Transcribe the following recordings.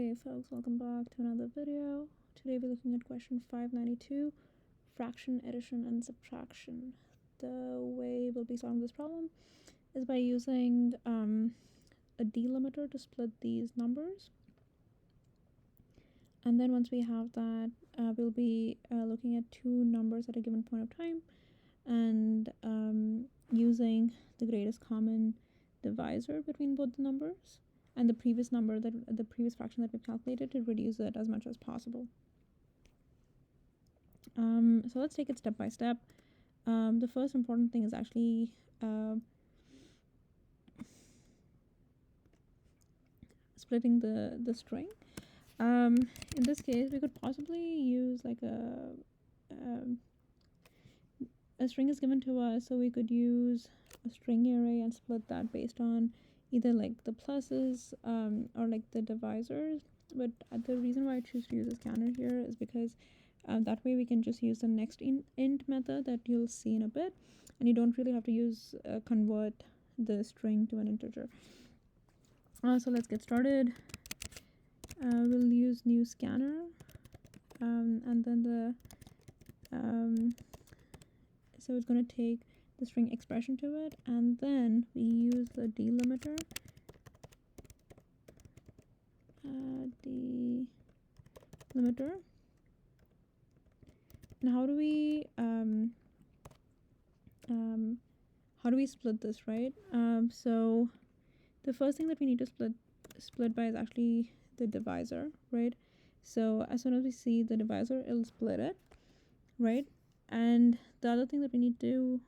Hey folks, welcome back to another video. Today we're looking at question 592, fraction, addition, and subtraction. The way we'll be solving this problem is by using a delimiter to split these numbers. And then once we have that, we'll be looking at two numbers at a given point of time and using the greatest common divisor between both the numbers and the previous fraction that we've calculated to reduce it as much as possible. So let's take it step by step. The first important thing is actually splitting the string. In this case, we could possibly use like a string is given to us, so we could use a string array and split that based on either like the pluses or like the divisors. But the reason why I choose to use a scanner here is because that way we can just use the next int method that you'll see in a bit, and you don't really have to use convert the string to an integer. So let's get started. We'll use new scanner, and then so it's going to take the string expression to it, and then we use the delimiter. And how do we split this, right? So the first thing that we need to split by is actually the divisor, right? So as soon as we see the divisor, it'll split it, right? And the other thing that we need to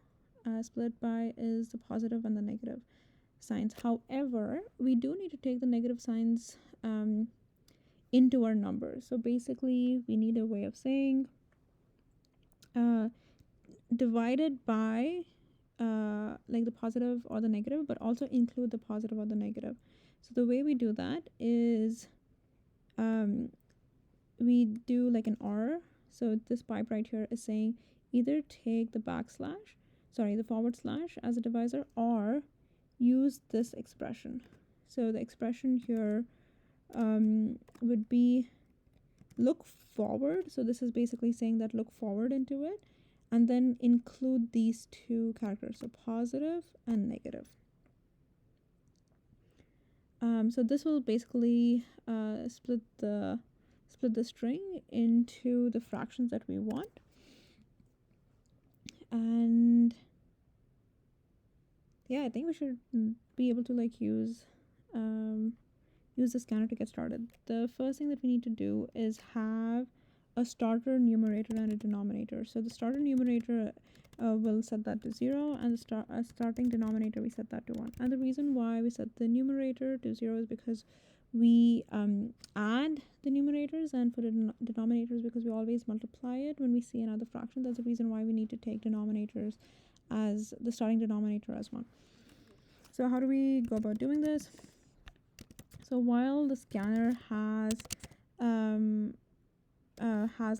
split by is the positive and the negative signs. However, we do need to take the negative signs into our numbers. So basically, we need a way of saying divided by like the positive or the negative, but also include the positive or the negative. So the way we do that is we do like an or. So this pipe right here is saying either take the forward slash as a divisor or use this expression. So the expression here would be look forward. So this is basically saying that look forward into it, and then include these two characters, so positive and negative. So this will basically split the string into the fractions that we want. And yeah, I think we should be able to like use the scanner to get started. The first thing that we need to do is have a starter numerator and a denominator. So the starter numerator will set that to 0, and the starting denominator we set that to 1. And the reason why we set the numerator to 0 is because we add the numerators, and for the denominators because we always multiply it when we see another fraction. That's the reason why we need to take denominators as the starting denominator as 1. So how do we go about doing this? So while the scanner has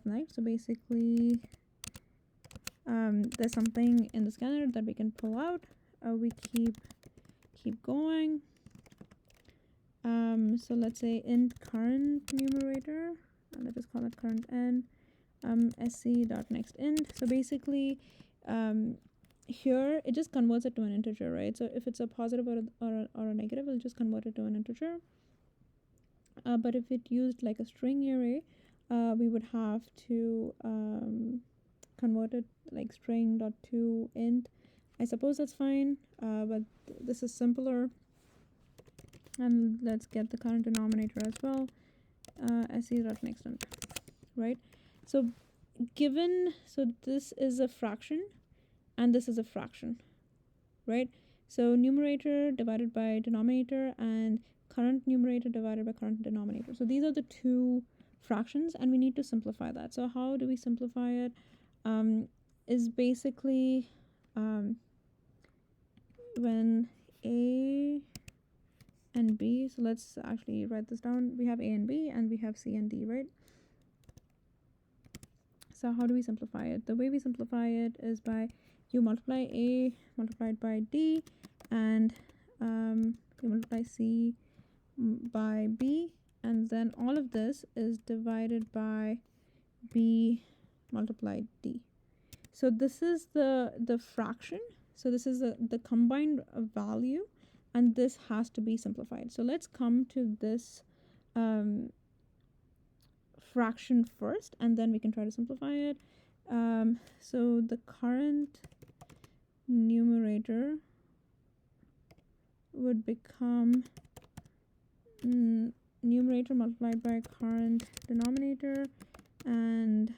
neg, so basically there's something in the scanner that we can pull out. We keep going. So let's say int current numerator, and let's just call it current n, sc.nextInt. So basically here it just converts it to an integer, right? So if it's a positive or a negative, it'll just convert it to an integer. But if it used like a string array, we would have to convert it like string.toInt. I suppose that's fine, but this is simpler. And let's get the current denominator as well, sc.nextInt, right? So this is a fraction and this is a fraction, right? So numerator divided by denominator and current numerator divided by current denominator. So these are the two fractions, and we need to simplify that. So how do we simplify it? Is basically when a and b, so let's actually write this down. We have a and b, and we have c and d, right? So how do we simplify it? The way we simplify it is by you multiply a multiplied by d, and you multiply c by b, and then all of this is divided by b multiplied d. So this is the fraction. So this is the combined value, and this has to be simplified. So let's come to this fraction first, and then we can try to simplify it. So the current numerator would become numerator multiplied by current denominator, and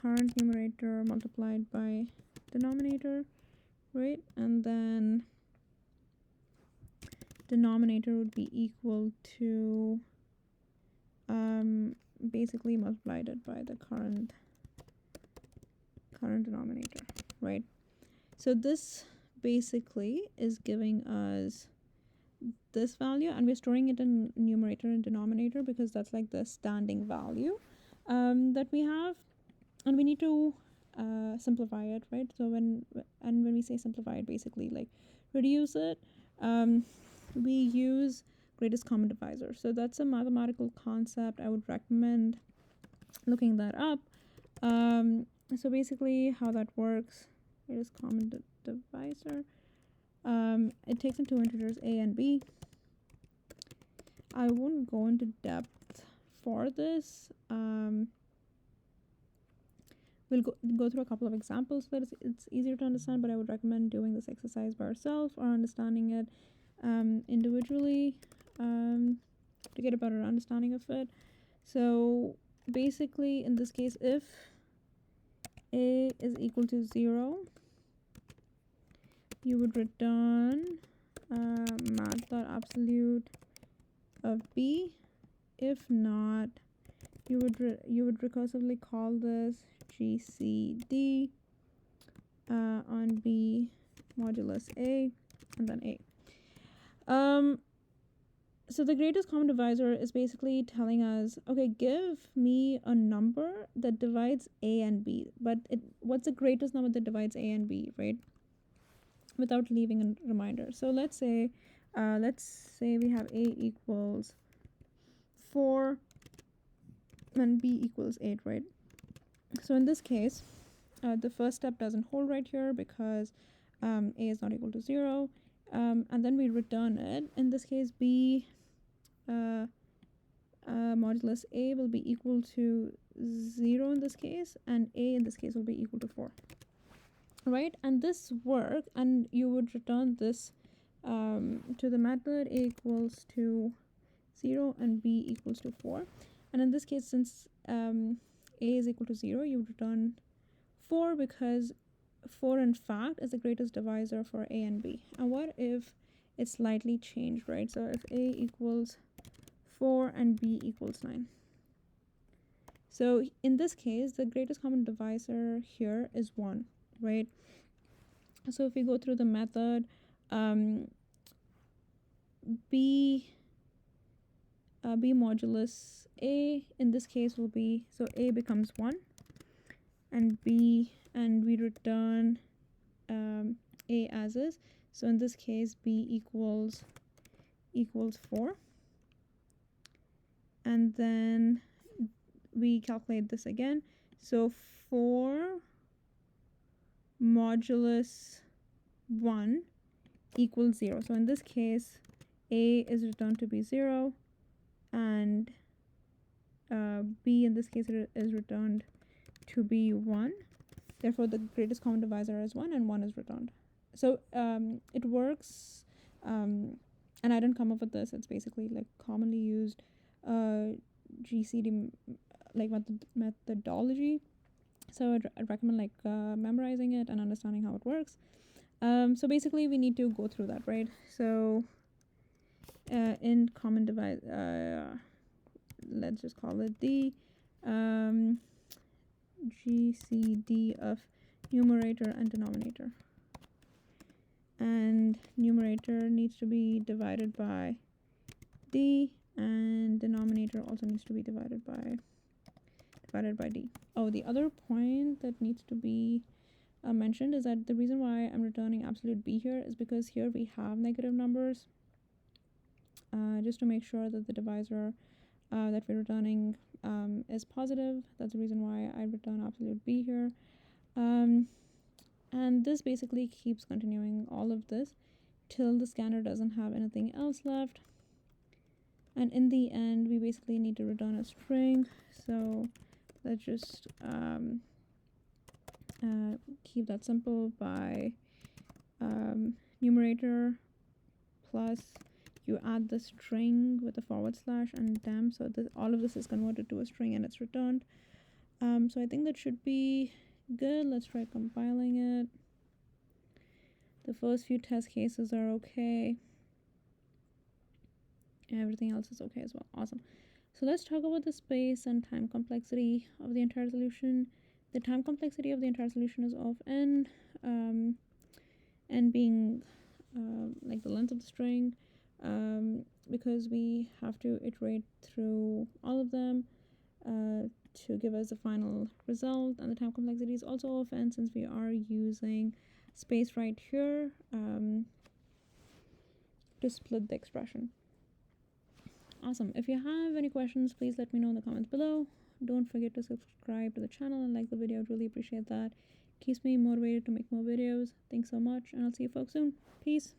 current numerator multiplied by denominator, right? And then denominator would be equal to basically multiplied it by the current denominator, right? So this basically is giving us this value, and we're storing it in numerator and denominator because that's like the standing value that we have, and we need to simplify it, right? So when we say simplify it, basically like reduce it, we use greatest common divisor. So that's a mathematical concept. I would recommend looking that up. So basically how that works, greatest common divisor, it takes in two integers a and b. I won't go into depth for this. We'll go through a couple of examples so that it's easier to understand, but I would recommend doing this exercise by ourselves or understanding it individually to get a better understanding of it. So basically in this case, if a is equal to 0, you would return math.absolute of b. If not, you would recursively call this GCD on b modulus a, and then a. So the greatest common divisor is basically telling us, okay, give me a number that divides a and b, but what's the greatest number that divides a and b, right? Without leaving a reminder. So let's say we have a equals 4 and b equals 8, right? So in this case, the first step doesn't hold right here because a is not equal to 0, and then we return it. In this case, b modulus a will be equal to 0 in this case, and a in this case will be equal to 4, right? And this work, and you would return this to the method a equals to 0 and b equals to 4. And in this case, since a is equal to 0, you would return 4 because 4 in fact is the greatest divisor for a and b. And what if it's slightly changed, right? So if a equals 4 and b equals 9. So in this case, the greatest common divisor here is 1, right? So if we go through the method, b modulus a in this case will be, so a becomes 1 and b, and we return a as is. So in this case, b equals 4, and then we calculate this again. So 4 modulus 1 equals 0. So in this case, a is returned to be 0, and b in this case is returned to be 1. Therefore, the greatest common divisor is 1, and 1 is returned. So it works, and I didn't come up with this. It's basically like commonly used GCD like methodology. So I'd recommend like memorizing it and understanding how it works. So basically we need to go through that, right? So in common divisor, let's just call it D, GCD of numerator and denominator. And numerator needs to be divided by D, and denominator also needs to be divided by D. Oh, the other point that needs to be mentioned is that the reason why I'm returning absolute b here is because here we have negative numbers. just to make sure that the divisor that we're returning is positive. That's the reason why I return absolute B here. And this basically keeps continuing all of this till the scanner doesn't have anything else left. And in the end, we basically need to return a string. So let's just keep that simple by numerator plus you add the string with a forward slash and temp. So all of this is converted to a string and it's returned. So I think that should be good. Let's try compiling it. The first few test cases are okay. Everything else is okay as well. Awesome. So let's talk about the space and time complexity of the entire solution. The time complexity of the entire solution is of n, n being like the length of the string, because we have to iterate through all of them to give us the final result. And the time complexity is also of n since we are using space right here to split the expression. Awesome. If you have any questions, please let me know in the comments below. Don't forget to subscribe to the channel and like the video. I'd really appreciate that. Keeps me motivated to make more videos. Thanks so much, and I'll see you folks soon. Peace.